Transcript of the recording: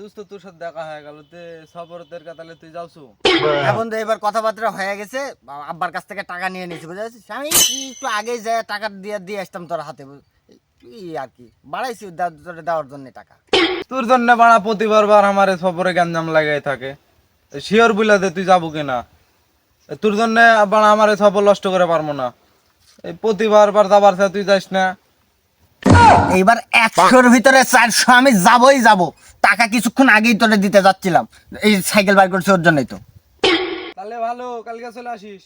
দোস্ত তোর সাথে দেখা হয়ে গেল তে সফরতের কাতালে তুই যাওছু এখন তো এবার কথাবার্তা হয়ে গেছে, আব্বার কাছ থেকে টাকা নিয়ে নিয়েছি, বুঝতে পারছিস? আমি কি একটু আগেই যাই টাকা দিয়ে আসতাম তোর হাতে, এই আর কি বাড়াইছি তোর দেওয়ার জন্য টাকা। তোর জন্য বাড়া প্রতিবার আমার সফরে গ্যাঞ্জাম লাগাই থাকে, শিওর বুলাতে তুই যাবো কিনা? তোর জন্য বাড়া আমার সফর নষ্ট করে পারবো না, এই প্রতিবার যাবার তুই যাস না। এইবার 100-র ভিতরে 400 আমি যাবই যাব। টাকা কিছুক্ষণ আগেই তোরে দিতে যাচ্ছিলাম, এই সাইকেল বার করছি ওর জন্যই তো। তাহলে ভালো, কালকে চলে আসিস।